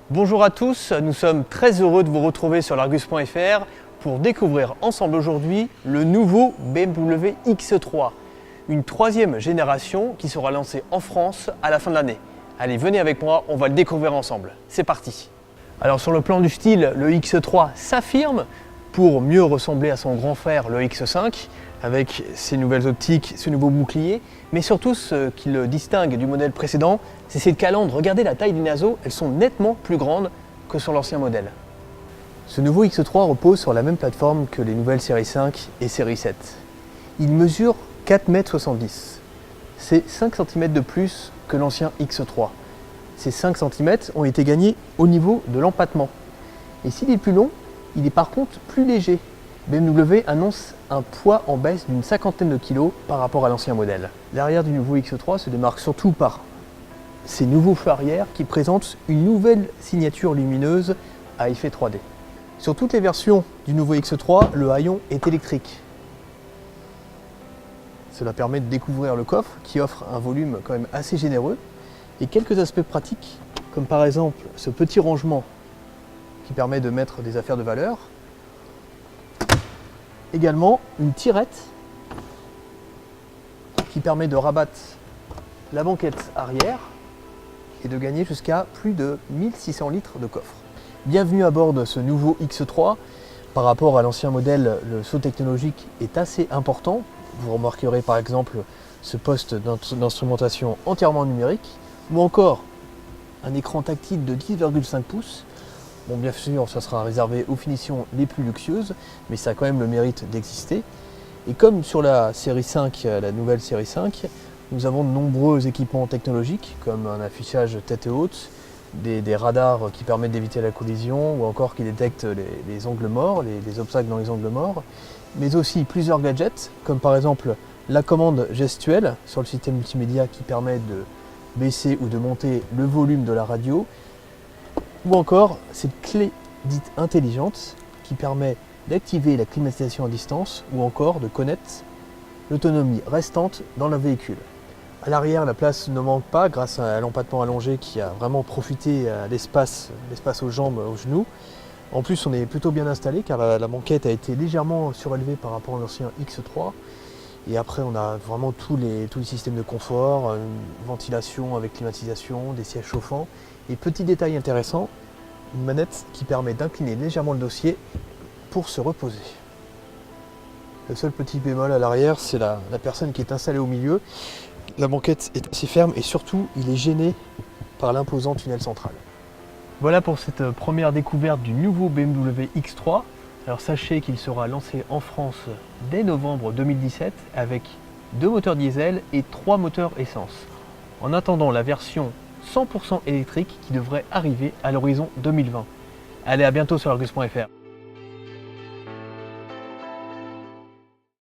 Bonjour à tous, nous sommes très heureux de vous retrouver sur l'Argus.fr pour découvrir ensemble aujourd'hui le nouveau BMW X3, une troisième génération qui sera lancée en France à la fin de l'année. Allez, venez avec moi, on va le découvrir ensemble. C'est parti. Alors sur le plan du style, le X3 s'affirme pour mieux ressembler à son grand frère le X5 avec ses nouvelles optiques, ce nouveau bouclier, mais surtout ce qui le distingue du modèle précédent, c'est ses calandres. Regardez la taille des naseaux, elles sont nettement plus grandes que sur l'ancien modèle. Ce nouveau X3 repose sur la même plateforme que les nouvelles séries 5 et série 7. Il mesure 4,70 m. C'est 5 cm de plus que l'ancien X3. Ces 5 cm ont été gagnés au niveau de l'empattement. Et s'il est plus long, il est par contre plus léger. BMW annonce un poids en baisse d'une cinquantaine de kilos par rapport à l'ancien modèle. L'arrière du nouveau X3 se démarque surtout par ces nouveaux feux arrière qui présentent une nouvelle signature lumineuse à effet 3D. Sur toutes les versions du nouveau X3, le haillon est électrique. Cela permet de découvrir le coffre qui offre un volume quand même assez généreux et quelques aspects pratiques comme par exemple ce petit rangement qui permet de mettre des affaires de valeur. Également une tirette qui permet de rabattre la banquette arrière et de gagner jusqu'à plus de 1600 litres de coffre. Bienvenue à bord de ce nouveau X3. Par rapport à l'ancien modèle, le saut technologique est assez important. Vous remarquerez par exemple ce poste d'instrumentation entièrement numérique ou encore un écran tactile de 10,5 pouces. Bon, bien sûr, ça sera réservé aux finitions les plus luxueuses, mais ça a quand même le mérite d'exister. Et comme sur la série 5, la nouvelle série 5, nous avons de nombreux équipements technologiques, comme un affichage tête haute, des radars qui permettent d'éviter la collision, ou encore qui détectent les angles morts, les obstacles dans les angles morts, mais aussi plusieurs gadgets, comme par exemple la commande gestuelle sur le système multimédia qui permet de baisser ou de monter le volume de la radio, ou encore cette clé dite intelligente qui permet d'activer la climatisation à distance ou encore de connaître l'autonomie restante dans le véhicule. À l'arrière, la place ne manque pas grâce à l'empattement allongé qui a vraiment profité à l'espace aux jambes, aux genoux. En plus, on est plutôt bien installé car la banquette a été légèrement surélevée par rapport à l'ancien X3. Et après, on a vraiment tous les systèmes de confort, une ventilation avec climatisation, des sièges chauffants. Et petit détail intéressant, une manette qui permet d'incliner légèrement le dossier pour se reposer. Le seul petit bémol à l'arrière, c'est la personne qui est installée au milieu. La banquette est assez ferme et surtout, il est gêné par l'imposant tunnel central. Voilà pour cette première découverte du nouveau BMW X3. Alors sachez qu'il sera lancé en France dès novembre 2017 avec 2 moteurs diesel et 3 moteurs essence. En attendant la version 100% électrique qui devrait arriver à l'horizon 2020. Allez, à bientôt sur Argus.fr.